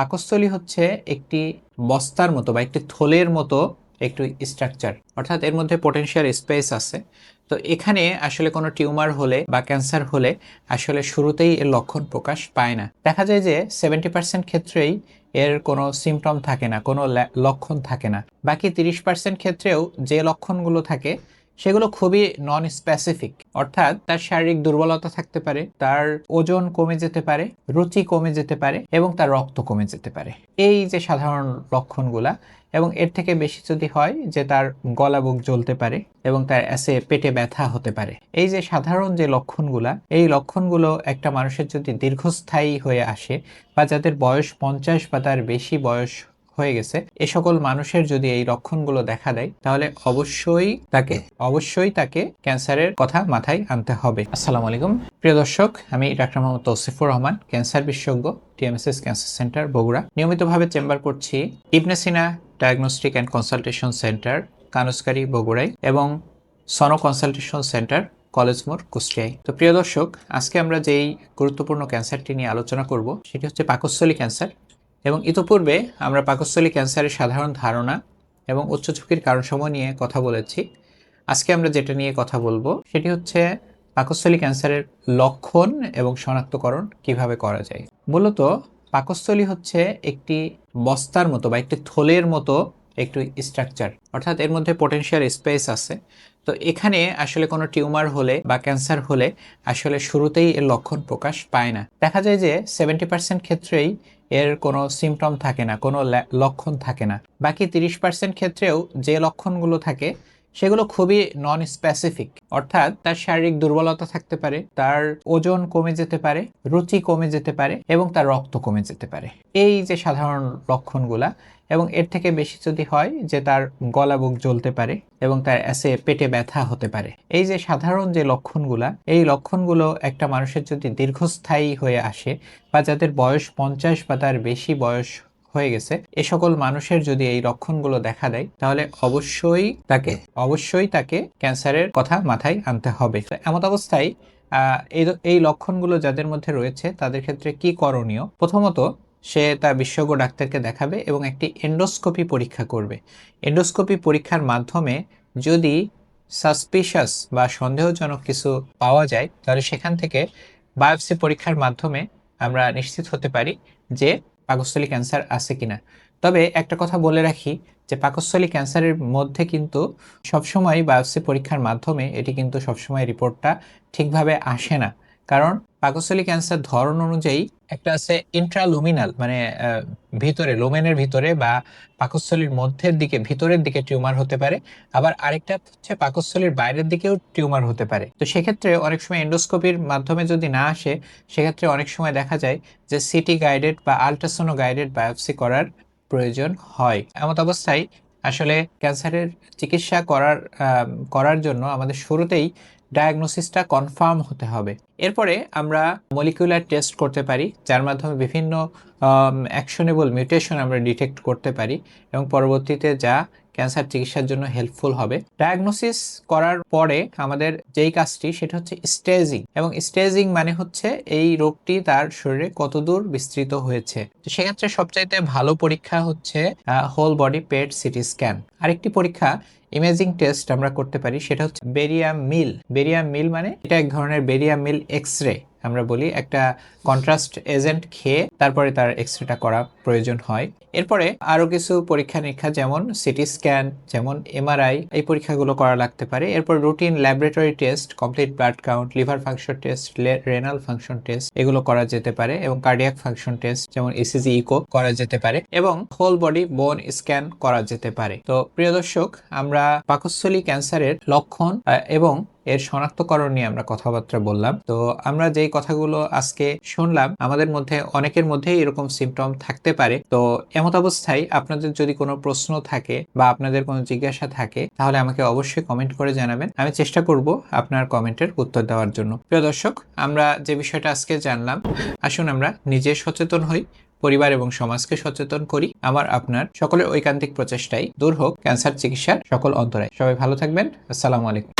পাকস্থলী হচ্ছে একটি বস্তার মতো বা একটি থলের মতো একটু স্ট্রাকচার, অর্থাৎ এর মধ্যে পোটেনশিয়াল স্পেস আছে। তো এখানে আসলে কোনো টিউমার হলে বা ক্যান্সার হলে আসলে শুরুতেই এর লক্ষণ প্রকাশ পায় না। দেখা যায় যে 70% ক্ষেত্রেই এর কোনো সিমটম থাকে না, কোনো লক্ষণ থাকে না। বাকি 30% ক্ষেত্রেও যে লক্ষণগুলো থাকে সেগুলো খুবই নন স্পেসিফিক, অর্থাৎ তার শারীরিক দুর্বলতা থাকতে পারে, তার ওজন কমে যেতে পারে, রুচি কমে যেতে পারে এবং তার রক্ত কমে যেতে পারে। এই যে সাধারণ লক্ষণগুলা, এবং এর থেকে বেশি যদি হয় যে তার গলা বুক জ্বলতে পারে এবং তার পেটে ব্যথা হতে পারে। এই যে সাধারণ যে লক্ষণগুলা, এই লক্ষণগুলো একটা মানুষের যদি দীর্ঘস্থায়ী হয়ে আসে বা যাদের বয়স 50 বা তার বেশি বয়স হয়ে গেছে, এ সকল মানুষের যদি এই লক্ষণগুলো দেখা দেয় তাহলে অবশ্যই তাকে ক্যান্সারের কথা মাথায় আনতে হবে। আসসালামু আলাইকুম প্রিয় দর্শক, আমি ডাক্তার মোহাম্মদ তৌসিফুর রহমান, ক্যান্সার বিশেষজ্ঞ, টিএমএসএস ক্যান্সার সেন্টার, বগুড়া। নিয়মিতভাবে চেম্বার করছি ইবনে সিনা ডায়াগনস্টিক অ্যান্ড কনসালটেশন সেন্টার, কানুসকারি, বগুড়ায়, এবং সনো কনসালটেশন সেন্টার, কলেজ মোড়, কুষ্টিয়ায়। তো প্রিয় দর্শক, আজকে আমরা যেই গুরুত্বপূর্ণ ক্যান্সারটি নিয়ে আলোচনা করব সেটি হচ্ছে পাকস্থলী ক্যান্সার। এবং ইতোপূর্বে আমরা পাকস্থলী ক্যান্সারের সাধারণ ধারণা এবং উচ্চ ঝুঁকির কারণসমূহ নিয়ে কথা বলেছি। আজকে আমরা যেটা নিয়ে কথা বলবো সেটি হচ্ছে পাকস্থলী ক্যান্সারের লক্ষণ এবং শনাক্তকরণ কিভাবে করা যায়। মূলত পাকস্থলী হচ্ছে একটি বস্তার মতো বা একটি থলের মতো একটু স্ট্রাকচার, অর্থাৎ এর মধ্যে পোটেনশিয়াল স্পেস আছে। তো এখানে আসলে কোনো টিউমার হলে বা ক্যান্সার হলে আসলে শুরুতেই এর লক্ষণ প্রকাশ পায় না। দেখা যায় যে 70% ক্ষেত্রেই এর কোনো সিমটম থাকে না, কোনো লক্ষণ থাকে না। বাকি 30% ক্ষেত্রেও যে লক্ষণগুলো থাকে সেগুলো খুবই নন স্পেসিফিক, অর্থাৎ তার শারীরিক দুর্বলতা থাকতে পারে, তার ওজন কমে যেতে পারে, রুচি কমে যেতে পারে এবং তার রক্ত কমে যেতে পারে। এই যে সাধারণ লক্ষণগুলা, এবং এর থেকে বেশি যদি হয় যে তার গলা বুক জ্বলতে পারে এবং তার পেটে ব্যথা হতে পারে। এই যে সাধারণ যে লক্ষণগুলা, এই লক্ষণগুলো একটা মানুষের যদি দীর্ঘস্থায়ী হয়ে আসে বা যাদের বয়স 50 বা তার বেশি বয়স হয়ে গেছে, এ সকল মানুষের যদি এই লক্ষণগুলো দেখা দেয় তাহলে অবশ্যই তাকে ক্যান্সারের কথা মাথায় আনতে হবে। তো এমত অবস্থায় এই লক্ষণগুলো যাদের মধ্যে রয়েছে তাদের ক্ষেত্রে কি করণীয়? প্রথমত, সে তার বিশেষজ্ঞ ডাক্তারকে দেখাবে এবং একটি এন্ডোস্কোপি পরীক্ষা করবে। এন্ডোস্কোপি পরীক্ষার মাধ্যমে যদি সাসপিশাস বা সন্দেহজনক কিছু পাওয়া যায় তাহলে সেখান থেকে বায়োপসি পরীক্ষার মাধ্যমে আমরা নিশ্চিত হতে পারি যে পাকস্থলী ক্যান্সার আছে কিনা। তবে একটা কথা বলে রাখি যে পাকস্থলী ক্যান্সারের মধ্যে কিন্তু সবসময় বায়োপসি পরীক্ষার মাধ্যমে এটি কিন্তু সবসময় রিপোর্টটা ঠিকভাবে আসে না। কারণ পাকস্থলী ক্যান্সার ধরন অনুযায়ী একটা আছে ইন্ট্রালুমিনাল, মানে ভিতরে, লোমেনের ভিতরে বা পাকস্থলীর মধ্যের দিকে, ভিতরের দিকে টিউমার হতে পারে। আবার আরেকটা হচ্ছে পাকস্থলীর বাইরের দিকেও টিউমার হতে পারে। তো সেক্ষেত্রে অনেক সময় এন্ডোস্কোপির মাধ্যমে যদি না আসে, সেক্ষেত্রে অনেক সময় দেখা যায় যে সিটি গাইডেড বা আল্ট্রাসোনো গাইডেড বায়োপসি করার প্রয়োজন হয়। এমত অবস্থায় আসলে ক্যান্সারের চিকিৎসা করার জন্য আমাদের শুরুতেই ডায়াগনোসিসটা কনফার্ম হতে হবে। এরপরে আমরা মলিকুলার টেস্ট করতে পারি, যার মাধ্যমে বিভিন্ন অ্যাকশনেবল মিউটেশন আমরা ডিটেক্ট করতে পারি এবং পরবর্তীতে যা ক্যান্সার চিকিৎসার জন্য হেল্পফুল হবে। ডায়াগনোসিস করার পরে আমাদের যেই কাজটি সেটা হচ্ছে স্টেজিং, এবং স্টেজিং মানে হচ্ছে এই রোগটি তার শরীরে কতদূর বিস্তৃত হয়েছে। তো সেক্ষেত্রে সবচাইতে ভালো পরীক্ষা হচ্ছে whole body PET CT scan. আরেকটি পরীক্ষা, ইমেজিং টেস্ট আমরা করতে পারি, সেটা হচ্ছে বেরিয়াম মিল মানে এটা এক ধরনের বেরিয়াম মিল এক্স-রে আমরা বলি। একটা কন্ট্রাস্ট এজেন্ট খেয়ে তারপরে তার এক্স-রেটা করা প্রয়োজন হয়। এরপরে আরো কিছু পরীক্ষা নিরীক্ষা, যেমন সিটি স্ক্যান, যেমন এমআরআই, এই পরীক্ষাগুলো করা লাগতে পারে। এরপর routine laboratory test, complete blood count, liver function test, renal function test, এগুলো করা যেতে পারে, এবং কার্ডিয়াক ফাংশন টেস্ট যেমন ইসিজি, ইকো করা যেতে পারে, এবং হোল বডি বোন স্ক্যান করা যেতে পারে। তো প্রিয় দর্শক, আমরা পাকস্থলী ক্যান্সারের লক্ষণ এবং এর শনাক্তকরণ নিয়ে আমরা কথাবার্তা বললাম। তো আমরা যেই কথাগুলো আজকে শুনলাম, আমাদের মধ্যে অনেকের মধ্যেই এরকম সিমটম থাকতে পারে। তো এমত অবস্থায় আপনাদের যদি কোনো প্রশ্ন থাকে বা আপনাদের কোনো জিজ্ঞাসা থাকে তাহলে আমাকে অবশ্যই কমেন্ট করে জানাবেন। আমি চেষ্টা করব আপনার কমেন্টের উত্তর দেওয়ার জন্য। প্রিয় দর্শক, আমরা যে বিষয়টা আজকে জানলাম, আসুন আমরা নিজে সচেতন হই, পরিবার এবং সমাজকে সচেতন করি। আপনার সকলের ঐকান্তিক প্রচেষ্টায় দূর হোক ক্যান্সার চিকিৎসার সকল অন্তরায়। সবাই ভালো থাকবেন। আসসালামু আলাইকুম।